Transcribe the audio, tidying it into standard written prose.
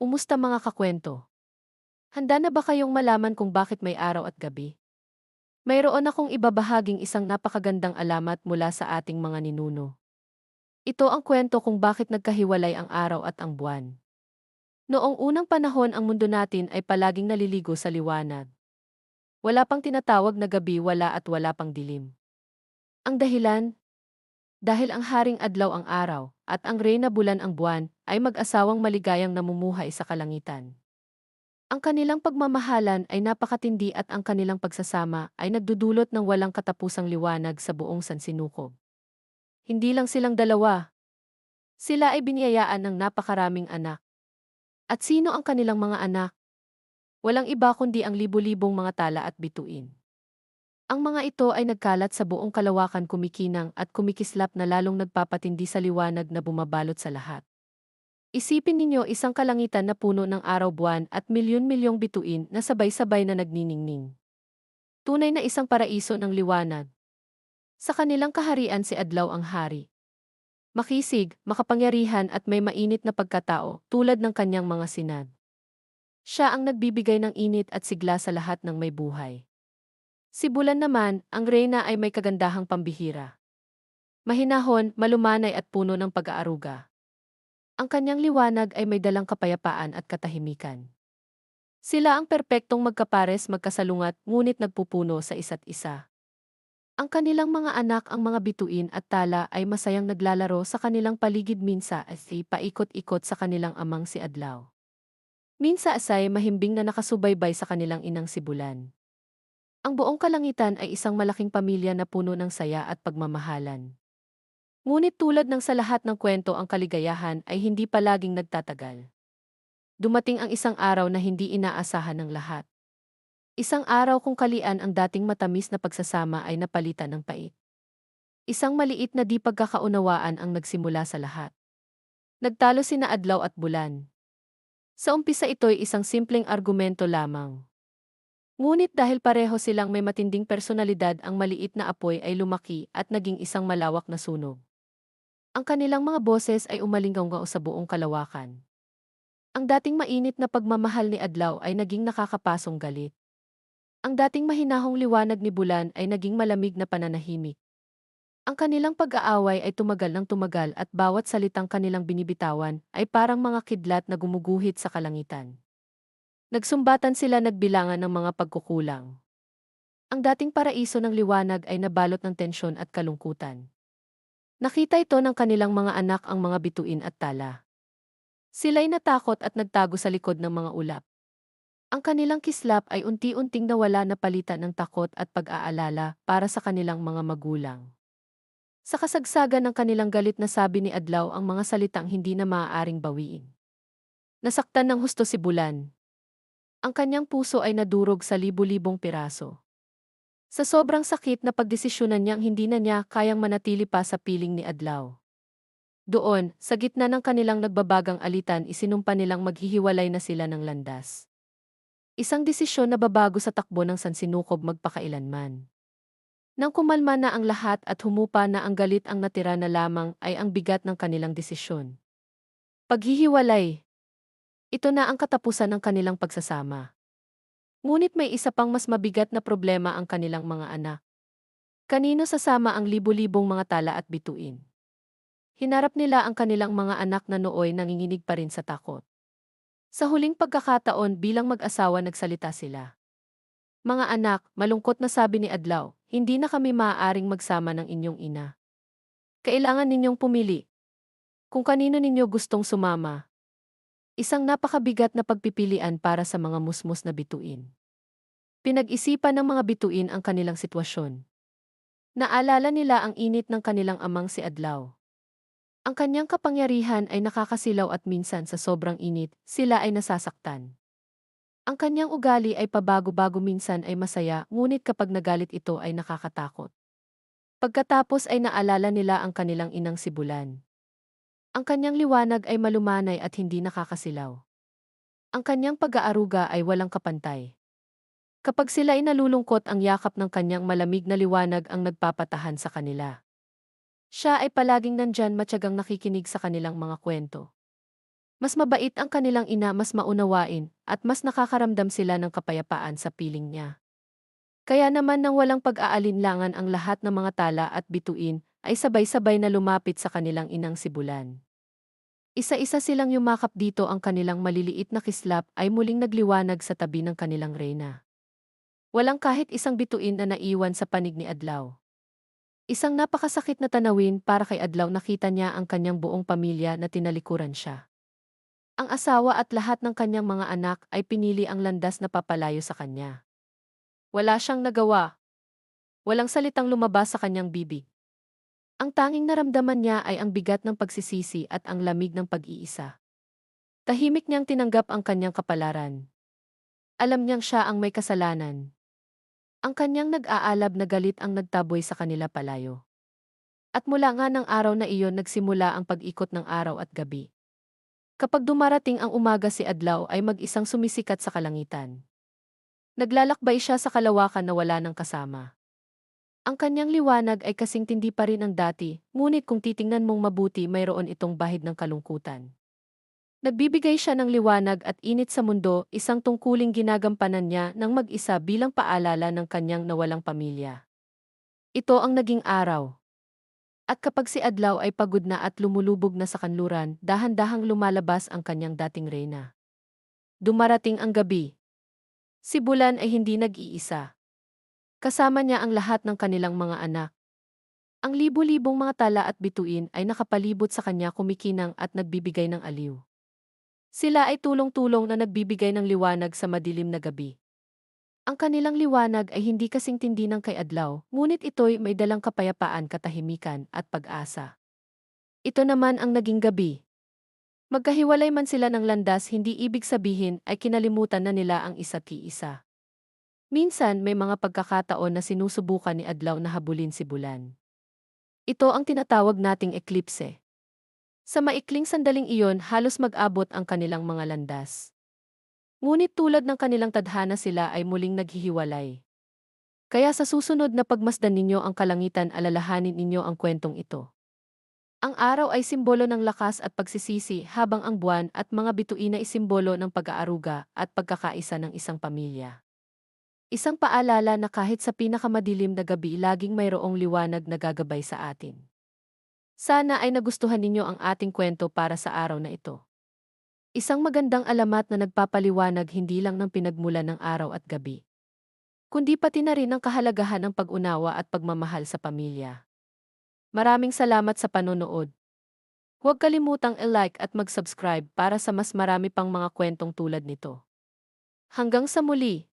Umusta mga kakwento? Handa na ba kayong malaman kung bakit may araw at gabi? Mayroon akong ibabahaging isang napakagandang alamat mula sa ating mga ninuno. Ito ang kwento kung bakit nagkahiwalay ang araw at ang buwan. Noong unang panahon ang mundo natin ay palaging naliligo sa liwanag. Wala pang tinatawag na gabi, wala at wala pang dilim. Ang dahilan? Dahil ang haring adlaw ang araw at ang reyna bulan ang buwan ay mag-asawang maligayang namumuhay sa kalangitan. Ang kanilang pagmamahalan ay napakatindi at ang kanilang pagsasama ay nagdudulot ng walang katapusang liwanag sa buong sansinukob. Hindi lang silang dalawa, sila ay biniyayaan ng napakaraming anak. At sino ang kanilang mga anak? Walang iba kundi ang libu-libong mga tala at bituin. Ang mga ito ay nagkalat sa buong kalawakan, kumikinang at kumikislap na lalong nagpapatindi sa liwanag na bumabalot sa lahat. Isipin ninyo isang kalangitan na puno ng araw-buwan at milyon-milyong bituin na sabay-sabay na nagniningning. Tunay na isang paraiso ng liwanag. Sa kanilang kaharian si Adlaw ang hari. Makisig, makapangyarihan at may mainit na pagkatao tulad ng kanyang mga sinad. Siya ang nagbibigay ng init at sigla sa lahat ng may buhay. Si Bulan naman, ang reyna ay may kagandahang pambihira. Mahinahon, malumanay at puno ng pag-aaruga. Ang kanyang liwanag ay may dalang kapayapaan at katahimikan. Sila ang perpektong magkapares, magkasalungat, ngunit nagpupuno sa isa't isa. Ang kanilang mga anak, ang mga bituin at tala ay masayang naglalaro sa kanilang paligid, minsa ay paikot-ikot sa kanilang amang si Adlaw. Minsa ay mahimbing na nakasubaybay sa kanilang inang si Bulan. Ang buong kalangitan ay isang malaking pamilya na puno ng saya at pagmamahalan. Ngunit tulad ng sa lahat ng kwento, ang kaligayahan ay hindi palaging nagtatagal. Dumating ang isang araw na hindi inaasahan ng lahat. Isang araw kung kalian ang dating matamis na pagsasama ay napalitan ng pait. Isang maliit na di pagkakaunawaan ang nagsimula sa lahat. Nagtalo sina Adlaw at Bulan. Sa umpisa ito'y isang simpleng argumento lamang. Ngunit dahil pareho silang may matinding personalidad, ang maliit na apoy ay lumaki at naging isang malawak na sunog. Ang kanilang mga boses ay umalinggaw sa buong kalawakan. Ang dating mainit na pagmamahal ni Adlaw ay naging nakakapasong galit. Ang dating mahinahong liwanag ni Bulan ay naging malamig na pananahimik. Ang kanilang pag-aaway ay tumagal ng tumagal at bawat salitang kanilang binibitawan ay parang mga kidlat na gumuguhit sa kalangitan. Nagsumbatan sila, nagbilangan ng mga pagkukulang. Ang dating paraiso ng liwanag ay nabalot ng tensyon at kalungkutan. Nakita ito ng kanilang mga anak, ang mga bituin at tala. Sila'y natakot at nagtago sa likod ng mga ulap. Ang kanilang kislap ay unti-unting nawala, na palitan ng takot at pag-aalala para sa kanilang mga magulang. Sa kasagsagan ng kanilang galit, nasabi ni Adlaw ang mga salitang hindi na maaaring bawiin. Nasaktan ng husto si Bulan. Ang kanyang puso ay nadurog sa libu-libong piraso. Sa sobrang sakit na pagdesisyonan niyang hindi na niya kayang manatili pa sa piling ni Adlaw. Doon, sa gitna ng kanilang nagbabagang alitan, isinumpa nilang maghihiwalay na sila ng landas. Isang desisyon na babago sa takbo ng sansinukob magpakailanman. Nang kumalma na ang lahat at humupa na ang galit, ang natira na lamang ay ang bigat ng kanilang desisyon. Paghihiwalay. Ito na ang katapusan ng kanilang pagsasama. Ngunit may isa pang mas mabigat na problema, ang kanilang mga anak. Kanino sasama ang libu-libong mga tala at bituin? Hinarap nila ang kanilang mga anak na nooy nanginginig pa rin sa takot. Sa huling pagkakataon bilang mag-asawa, nagsalita sila. Mga anak, malungkot na sabi ni Adlaw, hindi na kami maaaring magsama ng inyong ina. Kailangan ninyong pumili. Kung kanino ninyo gustong sumama. Isang napakabigat na pagpipilian para sa mga musmos na bituin. Pinag-isipan ng mga bituin ang kanilang sitwasyon. Naalala nila ang init ng kanilang amang si Adlaw. Ang kanyang kapangyarihan ay nakakasilaw at minsan sa sobrang init, sila ay nasasaktan. Ang kanyang ugali ay pabago-bago, minsan ay masaya, ngunit kapag nagalit ito ay nakakatakot. Pagkatapos ay naalala nila ang kanilang inang si Bulan. Ang kanyang liwanag ay malumanay at hindi nakakasilaw. Ang kanyang pag-aaruga ay walang kapantay. Kapag sila ay nalulungkot, ang yakap ng kanyang malamig na liwanag ang nagpapatahan sa kanila. Siya ay palaging nandyan, matyagang nakikinig sa kanilang mga kwento. Mas mabait ang kanilang ina, mas maunawain, at mas nakakaramdam sila ng kapayapaan sa piling niya. Kaya naman nang walang pag-aalinlangan ang lahat ng mga tala at bituin, ay sabay-sabay na lumapit sa kanilang inang si Bulan. Isa-isa silang yumakap dito, ang kanilang maliliit na kislap ay muling nagliwanag sa tabi ng kanilang reyna. Walang kahit isang bituin na naiwan sa panig ni Adlaw. Isang napakasakit na tanawin para kay Adlaw, nakita niya ang kanyang buong pamilya na tinalikuran siya. Ang asawa at lahat ng kanyang mga anak ay pinili ang landas na papalayo sa kanya. Wala siyang nagawa. Walang salitang lumabas sa kanyang bibig. Ang tanging naramdaman niya ay ang bigat ng pagsisisi at ang lamig ng pag-iisa. Tahimik niyang tinanggap ang kanyang kapalaran. Alam niyang siya ang may kasalanan. Ang kanyang nag-aalab na galit ang nagtaboy sa kanila palayo. At mula nga ng araw na iyon nagsimula ang pag-ikot ng araw at gabi. Kapag dumarating ang umaga, si Adlaw ay mag-isang sumisikat sa kalangitan. Naglalakbay siya sa kalawakan na wala ng kasama. Ang kanyang liwanag ay kasing tindi pa rin ang dati, ngunit kung titingnan mong mabuti, mayroon itong bahid ng kalungkutan. Nagbibigay siya ng liwanag at init sa mundo, isang tungkuling ginagampanan niya ng mag-isa bilang paalala ng kanyang nawalang pamilya. Ito ang naging araw. At kapag si Adlaw ay pagod na at lumulubog na sa kanluran, dahan-dahang lumalabas ang kanyang dating reyna. Dumarating ang gabi. Si Bulan ay hindi nag-iisa. Kasama niya ang lahat ng kanilang mga anak. Ang libo-libong mga tala at bituin ay nakapalibot sa kanya, kumikinang at nagbibigay ng aliw. Sila ay tulong-tulong na nagbibigay ng liwanag sa madilim na gabi. Ang kanilang liwanag ay hindi kasing tindi ng kay Adlaw, ngunit ito'y may dalang kapayapaan, katahimikan at pag-asa. Ito naman ang naging gabi. Magkahiwalay man sila ng landas, hindi ibig sabihin ay kinalimutan na nila ang isa't isa. Minsan may mga pagkakataon na sinusubukan ni Adlaw na habulin si Bulan. Ito ang tinatawag nating eklipse. Sa maikling sandaling iyon, halos mag-abot ang kanilang mga landas. Ngunit tulad ng kanilang tadhana, sila ay muling naghihiwalay. Kaya sa susunod na pagmasdan ninyo ang kalangitan, alalahanin ninyo ang kwentong ito. Ang araw ay simbolo ng lakas at pagsisisi, habang ang buwan at mga bituin ay simbolo ng pag-aaruga at pagkakaisa ng isang pamilya. Isang paalala na kahit sa pinakamadilim na gabi, laging mayroong liwanag na gagabay sa atin. Sana ay nagustuhan ninyo ang ating kwento para sa araw na ito. Isang magandang alamat na nagpapaliwanag hindi lang ng pinagmulan ng araw at gabi, kundi pati na rin ang kahalagahan ng pag-unawa at pagmamahal sa pamilya. Maraming salamat sa panonood. Huwag kalimutang i-like at mag-subscribe para sa mas marami pang mga kwentong tulad nito. Hanggang sa muli!